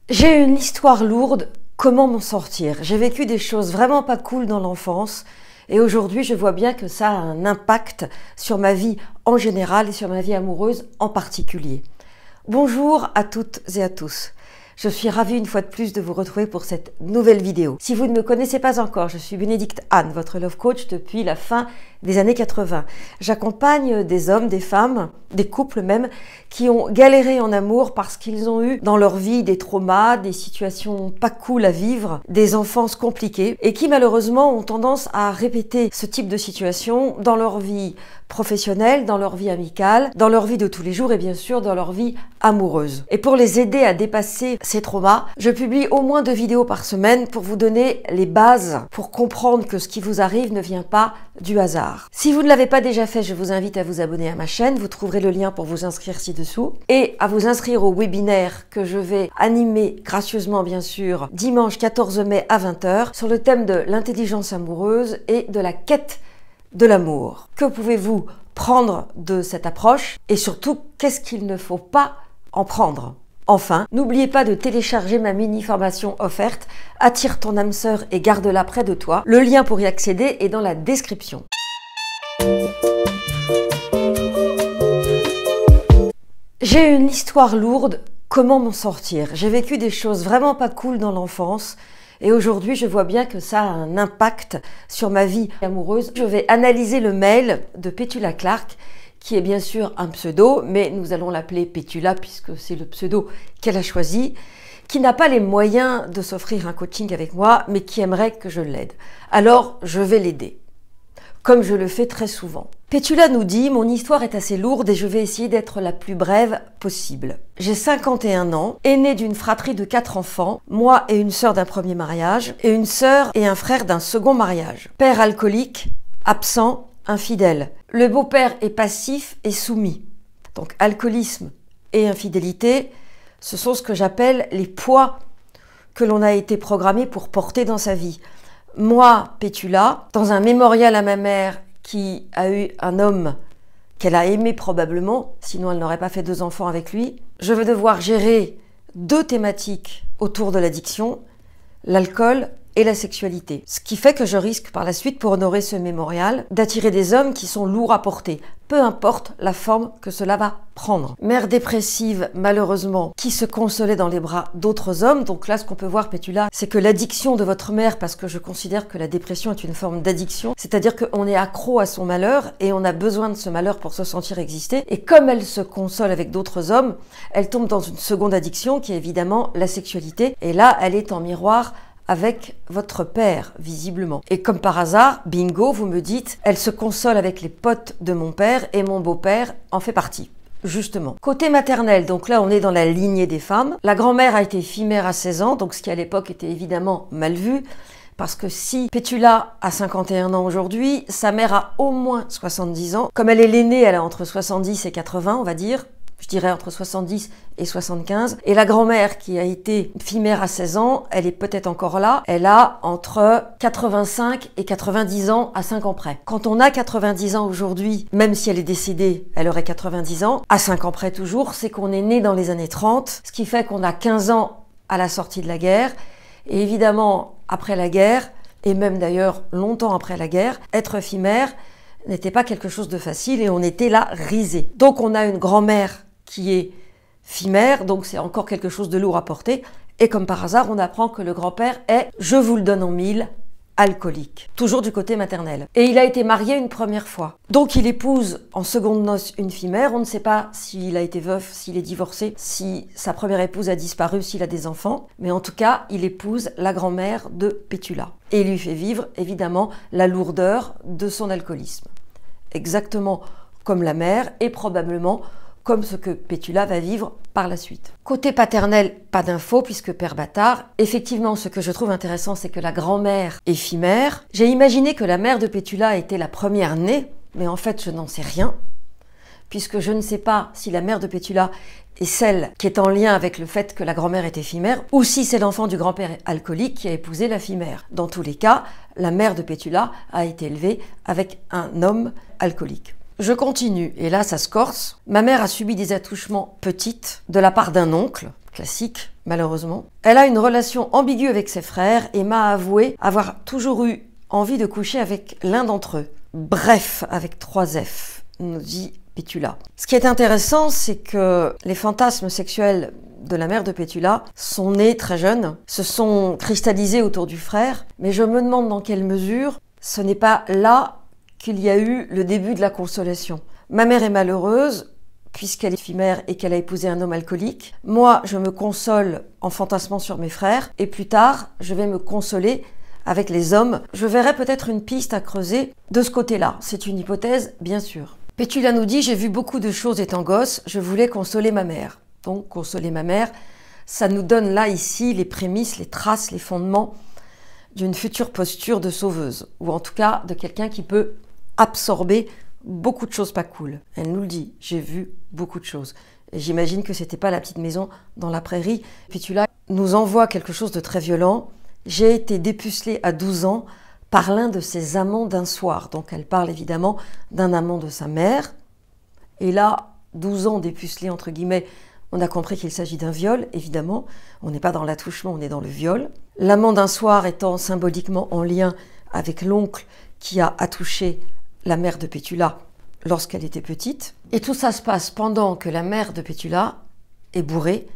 J'ai une histoire lourde, comment m'en sortir? J'ai vécu des choses vraiment pas cool dans l'enfance et aujourd'hui je vois bien que ça a un impact sur ma vie en général et sur ma vie amoureuse en particulier. Bonjour à toutes et à tous. Je suis ravie une fois de plus de vous retrouver pour cette nouvelle vidéo. Si vous ne me connaissez pas encore, je suis Bénédicte Anne, votre love coach depuis la fin des années 80. J'accompagne des hommes, des femmes, des couples même, qui ont galéré en amour parce qu'ils ont eu dans leur vie des traumas, des situations pas cool à vivre, des enfances compliquées et qui malheureusement ont tendance à répéter ce type de situation dans leur vie professionnelle, dans leur vie amicale, dans leur vie de tous les jours et bien sûr dans leur vie amoureuse. Et pour les aider à dépasser ces traumas, je publie au moins 2 vidéos par semaine pour vous donner les bases pour comprendre que ce qui vous arrive ne vient pas du hasard. Si vous ne l'avez pas déjà fait, je vous invite à vous abonner à ma chaîne. Vous trouverez le lien pour vous inscrire ci-dessous et à vous inscrire au webinaire que je vais animer gracieusement bien sûr dimanche 14 mai à 20 h sur le thème de l'intelligence amoureuse et de la quête de l'amour. Que pouvez-vous prendre de cette approche et surtout qu'est-ce qu'il ne faut pas en prendre? Enfin, n'oubliez pas de télécharger ma mini-formation offerte « Attire ton âme sœur et garde-la près de toi ». Le lien pour y accéder est dans la description. J'ai une histoire lourde, comment m'en sortir? J'ai vécu des choses vraiment pas cool dans l'enfance et aujourd'hui je vois bien que ça a un impact sur ma vie amoureuse. Je vais analyser le mail de Petula Clark, qui est bien sûr un pseudo, mais nous allons l'appeler Petula puisque c'est le pseudo qu'elle a choisi, qui n'a pas les moyens de s'offrir un coaching avec moi, mais qui aimerait que je l'aide. Alors, je vais l'aider, comme je le fais très souvent. Petula nous dit « Mon histoire est assez lourde et je vais essayer d'être la plus brève possible. J'ai 51 ans, aînée d'une fratrie de 4 enfants, moi et une sœur d'un premier mariage, et une sœur et un frère d'un second mariage. Père alcoolique, absent, infidèle. Le beau-père est passif et soumis. Donc alcoolisme et infidélité, ce sont ce que j'appelle les poids que l'on a été programmé pour porter dans sa vie. Moi, Petula, dans un mémorial à ma mère qui a eu un homme qu'elle a aimé probablement, sinon elle n'aurait pas fait 2 enfants avec lui, je vais devoir gérer 2 thématiques autour de l'addiction, l'alcool et la sexualité. Ce qui fait que je risque par la suite, pour honorer ce mémorial, d'attirer des hommes qui sont lourds à porter, peu importe la forme que cela va prendre. Mère dépressive, malheureusement, qui se consolait dans les bras d'autres hommes. Donc là, ce qu'on peut voir, Petula, c'est que l'addiction de votre mère, parce que je considère que la dépression est une forme d'addiction, c'est-à-dire qu'on est accro à son malheur et on a besoin de ce malheur pour se sentir exister. Et comme elle se console avec d'autres hommes, elle tombe dans une seconde addiction qui est évidemment la sexualité. Et là, elle est en miroir avec votre père, visiblement. Et comme par hasard, bingo, vous me dites, elle se console avec les potes de mon père et mon beau-père en fait partie. Justement. Côté maternel, donc là on est dans la lignée des femmes. La grand-mère a été fille-mère à 16 ans, donc ce qui à l'époque était évidemment mal vu. Parce que si Petula a 51 ans aujourd'hui, sa mère a au moins 70 ans. Comme elle est l'aînée, elle a entre 70 et 80, on va dire. Je dirais entre 70 et 75. Et la grand-mère qui a été fille-mère à 16 ans, elle est peut-être encore là. Elle a entre 85 et 90 ans à 5 ans près. Quand on a 90 ans aujourd'hui, même si elle est décédée, elle aurait 90 ans, à 5 ans près toujours, c'est qu'on est né dans les années 30, ce qui fait qu'on a 15 ans à la sortie de la guerre. Et évidemment, après la guerre, et même d'ailleurs longtemps après la guerre, être fille-mère n'était pas quelque chose de facile et on était là risé. Donc on a une grand-mère qui est fille-mère, donc c'est encore quelque chose de lourd à porter. Et comme par hasard, on apprend que le grand-père est, je vous le donne en mille, alcoolique. Toujours du côté maternel. Et il a été marié une première fois. Donc il épouse en seconde noces une fille-mère. On ne sait pas s'il a été veuf, s'il est divorcé, si sa première épouse a disparu, s'il a des enfants. Mais en tout cas, il épouse la grand-mère de Petula. Et il lui fait vivre, évidemment, la lourdeur de son alcoolisme. Exactement comme la mère et probablement comme ce que Petula va vivre par la suite. Côté paternel, pas d'infos puisque père bâtard. Effectivement, ce que je trouve intéressant, c'est que la grand-mère est fille-mère. J'ai imaginé que la mère de Petula était la première née, mais en fait, je n'en sais rien, puisque je ne sais pas si la mère de Petula est celle qui est en lien avec le fait que la grand-mère était fille-mère, ou si c'est l'enfant du grand-père alcoolique qui a épousé la fille-mère. Dans tous les cas, la mère de Petula a été élevée avec un homme alcoolique. Je continue, et là ça se corse. Ma mère a subi des attouchements petites de la part d'un oncle, classique, malheureusement. Elle a une relation ambiguë avec ses frères et m'a avoué avoir toujours eu envie de coucher avec l'un d'entre eux. Bref, avec 3 F, nous dit Pétula. Ce qui est intéressant, c'est que les fantasmes sexuels de la mère de Pétula sont nés très jeunes, se sont cristallisés autour du frère, mais je me demande dans quelle mesure ce n'est pas là qu'il y a eu le début de la consolation. Ma mère est malheureuse, puisqu'elle est fille-mère et qu'elle a épousé un homme alcoolique. Moi, je me console en fantasmant sur mes frères, et plus tard, je vais me consoler avec les hommes. Je verrai peut-être une piste à creuser de ce côté-là. C'est une hypothèse, bien sûr. Pétula nous dit « J'ai vu beaucoup de choses étant gosse, je voulais consoler ma mère ». Donc, consoler ma mère, ça nous donne là, ici, les prémices, les traces, les fondements d'une future posture de sauveuse, ou en tout cas de quelqu'un qui peut absorber beaucoup de choses pas cool. Elle nous le dit, j'ai vu beaucoup de choses. Et j'imagine que c'était pas la petite maison dans la prairie. Pétula nous envoie quelque chose de très violent. J'ai été dépucelée à 12 ans par l'un de ses amants d'un soir. Donc elle parle évidemment d'un amant de sa mère. Et là, 12 ans dépucelés entre guillemets, on a compris qu'il s'agit d'un viol, évidemment. On n'est pas dans l'attouchement, on est dans le viol. L'amant d'un soir étant symboliquement en lien avec l'oncle qui a attouché la mère de Pétula lorsqu'elle était petite. Et tout ça se passe pendant que la mère de Pétula est bourrée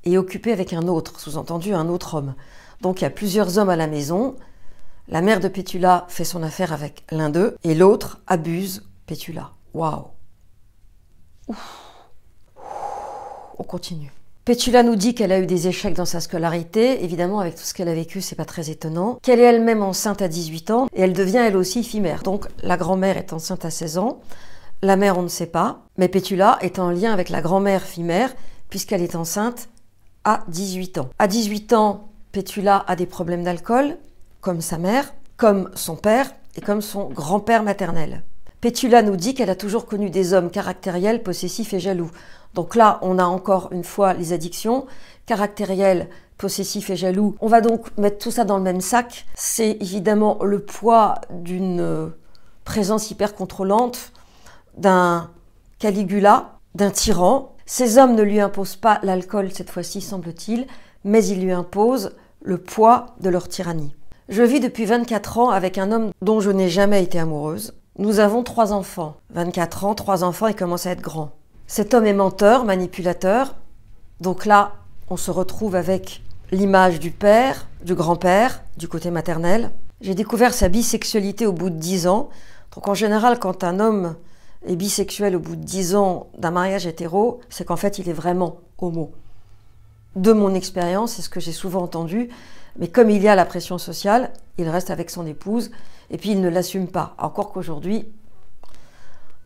et occupée avec un autre, sous-entendu un autre homme. Donc il y a plusieurs hommes à la maison. La mère de Pétula fait son affaire avec l'un d'eux et l'autre abuse Pétula. Waouh! On continue. Pétula nous dit qu'elle a eu des échecs dans sa scolarité. Évidemment, avec tout ce qu'elle a vécu, c'est pas très étonnant. Qu'elle est elle-même enceinte à 18 ans et elle devient elle aussi fille-mère. Donc la grand-mère est enceinte à 16 ans. La mère, on ne sait pas. Mais Pétula est en lien avec la grand-mère fille-mère puisqu'elle est enceinte à 18 ans. À 18 ans, Pétula a des problèmes d'alcool, comme sa mère, comme son père et comme son grand-père maternel. Pétula nous dit qu'elle a toujours connu des hommes caractériels, possessifs et jaloux. Donc là, on a encore une fois les addictions, caractériels, possessifs et jaloux. On va donc mettre tout ça dans le même sac. C'est évidemment le poids d'une présence hyper contrôlante, d'un Caligula, d'un tyran. Ces hommes ne lui imposent pas l'alcool cette fois-ci, semble-t-il, mais ils lui imposent le poids de leur tyrannie. Je vis depuis 24 ans avec un homme dont je n'ai jamais été amoureuse. Nous avons 3 enfants. 24 ans, 3 enfants, il commence à être grand. Cet homme est menteur, manipulateur. Donc là, on se retrouve avec l'image du père, du grand-père, du côté maternel. J'ai découvert sa bisexualité au bout de 10 ans. Donc en général, quand un homme est bisexuel au bout de 10 ans d'un mariage hétéro, c'est qu'en fait, il est vraiment homo. De mon expérience, c'est ce que j'ai souvent entendu. Mais comme il y a la pression sociale, il reste avec son épouse et puis il ne l'assume pas. Encore qu'aujourd'hui,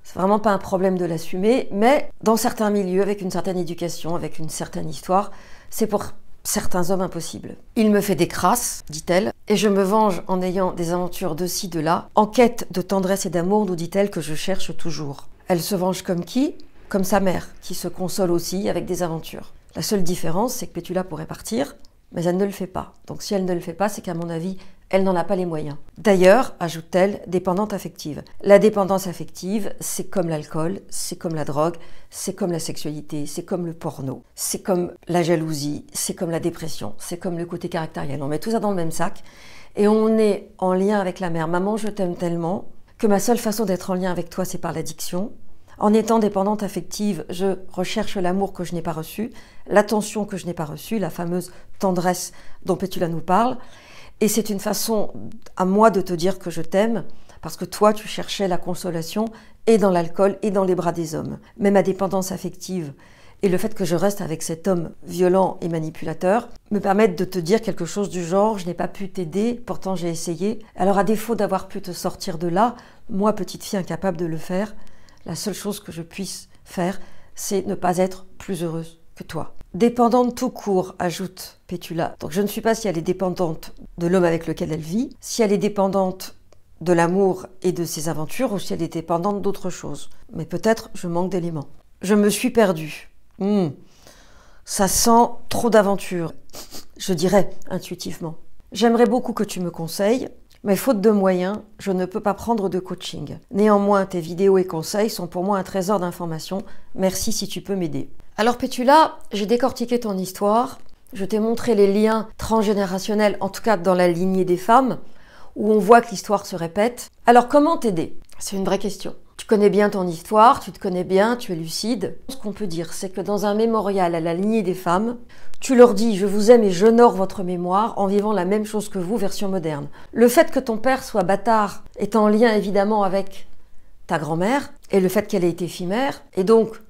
c'est vraiment pas un problème de l'assumer, mais dans certains milieux, avec une certaine éducation, avec une certaine histoire, c'est pour certains hommes impossible. Il me fait des crasses, dit-elle, et je me venge en ayant des aventures de ci, de là. En quête de tendresse et d'amour, nous dit-elle, que je cherche toujours. Elle se venge comme qui? Comme sa mère, qui se console aussi avec des aventures. La seule différence, c'est que Pétula pourrait partir, mais elle ne le fait pas. Donc si elle ne le fait pas, c'est qu'à mon avis, elle n'en a pas les moyens. D'ailleurs, ajoute-t-elle, dépendante affective. La dépendance affective, c'est comme l'alcool, c'est comme la drogue, c'est comme la sexualité, c'est comme le porno, c'est comme la jalousie, c'est comme la dépression, c'est comme le côté caractériel. On met tout ça dans le même sac et on est en lien avec la mère. Maman, je t'aime tellement que ma seule façon d'être en lien avec toi, c'est par l'addiction. En étant dépendante affective, je recherche l'amour que je n'ai pas reçu, l'attention que je n'ai pas reçue, la fameuse tendresse dont Pétula nous parle. Et c'est une façon à moi de te dire que je t'aime, parce que toi, tu cherchais la consolation et dans l'alcool et dans les bras des hommes. Mais ma dépendance affective et le fait que je reste avec cet homme violent et manipulateur me permettent de te dire quelque chose du genre « je n'ai pas pu t'aider, pourtant j'ai essayé ». Alors à défaut d'avoir pu te sortir de là, moi, petite fille incapable de le faire, la seule chose que je puisse faire, c'est ne pas être plus heureuse que toi. Dépendante tout court, ajoute Pétula. Donc je ne suis pas si elle est dépendante de l'homme avec lequel elle vit, si elle est dépendante de l'amour et de ses aventures, ou si elle est dépendante d'autre chose. Mais peut-être je manque d'éléments. Je me suis perdue. Ça sent trop d'aventure, je dirais intuitivement. J'aimerais beaucoup que tu me conseilles, mais faute de moyens, je ne peux pas prendre de coaching. Néanmoins, tes vidéos et conseils sont pour moi un trésor d'informations. Merci si tu peux m'aider. Alors Pétula, j'ai décortiqué ton histoire Je t'ai montré les liens transgénérationnels, en tout cas dans la lignée des femmes, où on voit que l'histoire se répète. Alors comment t'aider? C'est une vraie question. Tu connais bien ton histoire, tu te connais bien, tu es lucide. Ce qu'on peut dire, c'est que dans un mémorial à la lignée des femmes, tu leur dis « je vous aime et j'honore votre mémoire » en vivant la même chose que vous, version moderne. Le fait que ton père soit bâtard est en lien évidemment avec ta grand-mère et le fait qu'elle ait été fille-mère, et donc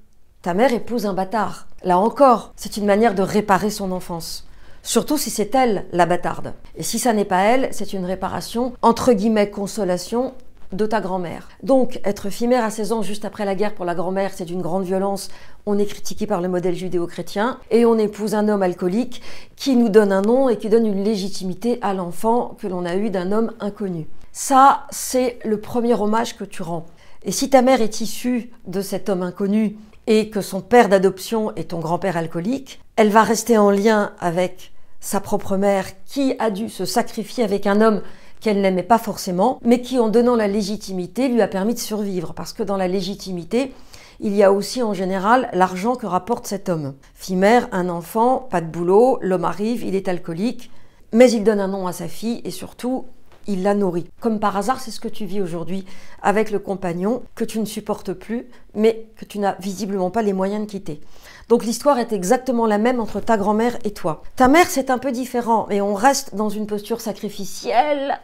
ta mère épouse un bâtard. Là encore, c'est une manière de réparer son enfance. Surtout si c'est elle la bâtarde. Et si ça n'est pas elle, c'est une réparation, entre guillemets, consolation, de ta grand-mère. Donc, être fille-mère à 16 ans juste après la guerre pour la grand-mère, c'est d'une grande violence. On est critiqué par le modèle judéo-chrétien et on épouse un homme alcoolique qui nous donne un nom et qui donne une légitimité à l'enfant que l'on a eu d'un homme inconnu. Ça, c'est le premier hommage que tu rends. Et si ta mère est issue de cet homme inconnu et que son père d'adoption est ton grand-père alcoolique, elle va rester en lien avec sa propre mère qui a dû se sacrifier avec un homme qu'elle n'aimait pas forcément, mais qui, en donnant la légitimité, lui a permis de survivre. Parce que dans la légitimité, il y a aussi en général l'argent que rapporte cet homme. Fille-mère, un enfant, pas de boulot, l'homme arrive, il est alcoolique, mais il donne un nom à sa fille et surtout, il la nourrit. Comme par hasard, c'est ce que tu vis aujourd'hui avec le compagnon que tu ne supportes plus, mais que tu n'as visiblement pas les moyens de quitter. Donc l'histoire est exactement la même entre ta grand-mère et toi. Ta mère, c'est un peu différent, mais on reste dans une posture sacrificielle.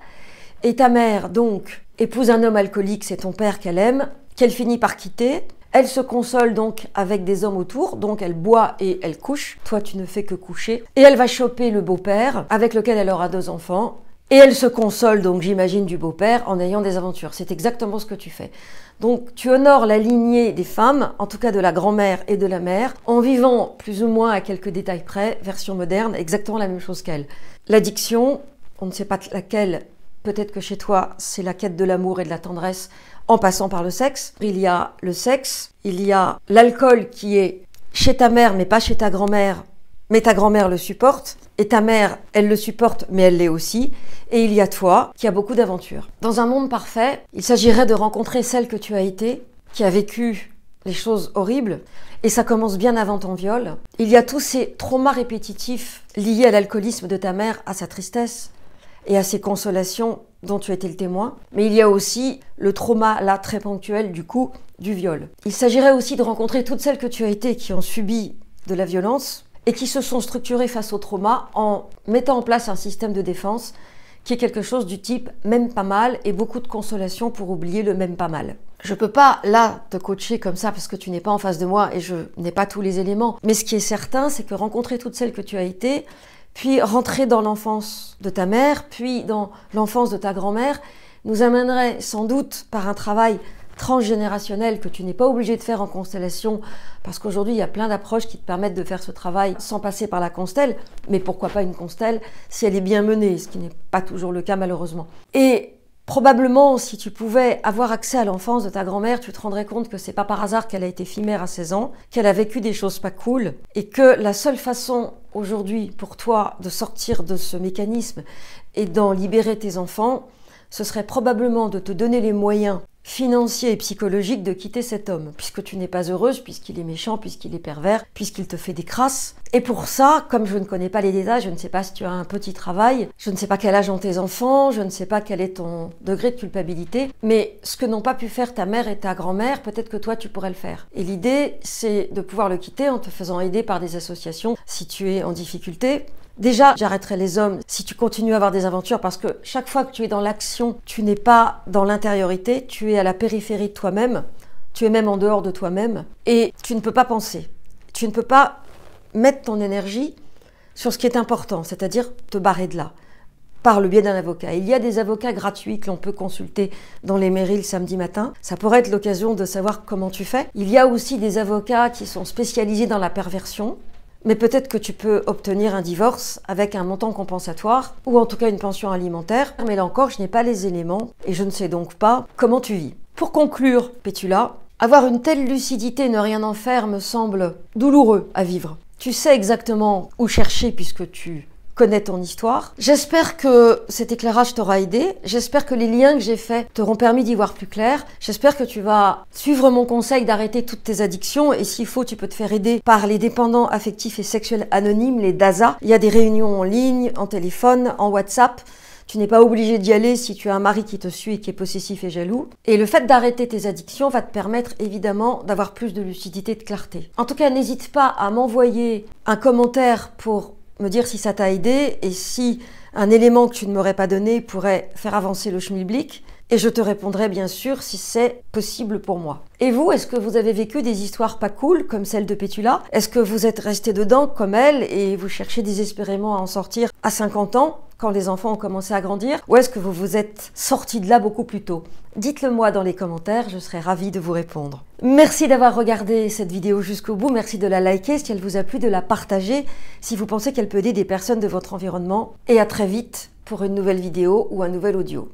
Et ta mère, donc, épouse un homme alcoolique, c'est ton père qu'elle aime, qu'elle finit par quitter. Elle se console donc avec des hommes autour, donc elle boit et elle couche. Toi, tu ne fais que coucher. Et elle va choper le beau-père, avec lequel elle aura 2 enfants. Et elle se console, donc j'imagine, du beau-père en ayant des aventures. C'est exactement ce que tu fais. Donc tu honores la lignée des femmes, en tout cas de la grand-mère et de la mère, en vivant plus ou moins à quelques détails près, version moderne, exactement la même chose qu'elle. L'addiction, on ne sait pas laquelle, peut-être que chez toi, c'est la quête de l'amour et de la tendresse en passant par le sexe. Il y a le sexe, il y a l'alcool qui est chez ta mère mais pas chez ta grand-mère, mais ta grand-mère le supporte, et ta mère, elle le supporte, mais elle l'est aussi, et il y a toi, qui a beaucoup d'aventures. Dans un monde parfait, il s'agirait de rencontrer celle que tu as été, qui a vécu les choses horribles, et ça commence bien avant ton viol. Il y a tous ces traumas répétitifs liés à l'alcoolisme de ta mère, à sa tristesse, et à ses consolations dont tu as été le témoin, mais il y a aussi le trauma, là, très ponctuel, du coup, du viol. Il s'agirait aussi de rencontrer toutes celles que tu as été qui ont subi de la violence, et qui se sont structurées face au trauma en mettant en place un système de défense qui est quelque chose du type « même pas mal » et beaucoup de consolation pour oublier le « même pas mal ». Je peux pas, là, te coacher comme ça parce que tu n'es pas en face de moi et je n'ai pas tous les éléments. Mais ce qui est certain, c'est que rencontrer toutes celles que tu as été, puis rentrer dans l'enfance de ta mère, puis dans l'enfance de ta grand-mère, nous amènerait sans doute par un travail transgénérationnel que tu n'es pas obligé de faire en constellation, parce qu'aujourd'hui il y a plein d'approches qui te permettent de faire ce travail sans passer par la constelle, mais pourquoi pas une constelle si elle est bien menée, ce qui n'est pas toujours le cas malheureusement. Et probablement si tu pouvais avoir accès à l'enfance de ta grand-mère, tu te rendrais compte que c'est pas par hasard qu'elle a été fille-mère à 16 ans, qu'elle a vécu des choses pas cool, et que la seule façon aujourd'hui pour toi de sortir de ce mécanisme et d'en libérer tes enfants, ce serait probablement de te donner les moyens financier et psychologique de quitter cet homme, puisque tu n'es pas heureuse, puisqu'il est méchant, puisqu'il est pervers, puisqu'il te fait des crasses. Et pour ça, comme je ne connais pas les détails, je ne sais pas si tu as un petit travail, je ne sais pas quel âge ont tes enfants, je ne sais pas quel est ton degré de culpabilité, mais ce que n'ont pas pu faire ta mère et ta grand-mère, peut-être que toi tu pourrais le faire. Et l'idée, c'est de pouvoir le quitter en te faisant aider par des associations si tu es en difficulté. Déjà, j'arrêterai les hommes si tu continues à avoir des aventures parce que chaque fois que tu es dans l'action, tu n'es pas dans l'intériorité, tu es à la périphérie de toi-même, tu es même en dehors de toi-même et tu ne peux pas penser. Tu ne peux pas mettre ton énergie sur ce qui est important, c'est-à-dire te barrer de là, par le biais d'un avocat. Il y a des avocats gratuits que l'on peut consulter dans les mairies le samedi matin. Ça pourrait être l'occasion de savoir comment tu fais. Il y a aussi des avocats qui sont spécialisés dans la perversion. Mais peut-être que tu peux obtenir un divorce avec un montant compensatoire ou en tout cas une pension alimentaire. Mais là encore, je n'ai pas les éléments et je ne sais donc pas comment tu vis. Pour conclure, Pétula, avoir une telle lucidité et ne rien en faire me semble douloureux à vivre. Tu sais exactement où chercher puisque tu connais ton histoire. J'espère que cet éclairage t'aura aidé. J'espère que les liens que j'ai faits t'auront permis d'y voir plus clair. J'espère que tu vas suivre mon conseil d'arrêter toutes tes addictions et s'il faut, tu peux te faire aider par les dépendants affectifs et sexuels anonymes, les DASA. Il y a des réunions en ligne, en téléphone, en WhatsApp. Tu n'es pas obligé d'y aller si tu as un mari qui te suit et qui est possessif et jaloux. Et le fait d'arrêter tes addictions va te permettre évidemment d'avoir plus de lucidité et de clarté. En tout cas, n'hésite pas à m'envoyer un commentaire pour me dire si ça t'a aidé et si un élément que tu ne m'aurais pas donné pourrait faire avancer le schmilblick. Et je te répondrai bien sûr si c'est possible pour moi. Et vous, est-ce que vous avez vécu des histoires pas cool comme celle de Pétula? Est-ce que vous êtes resté dedans comme elle et vous cherchez désespérément à en sortir à 50 ans quand les enfants ont commencé à grandir? Ou est-ce que vous vous êtes sorti de là beaucoup plus tôt? Dites-le moi dans les commentaires, je serai ravie de vous répondre. Merci d'avoir regardé cette vidéo jusqu'au bout, merci de la liker si elle vous a plu, de la partager si vous pensez qu'elle peut aider des personnes de votre environnement. Et à très vite pour une nouvelle vidéo ou un nouvel audio.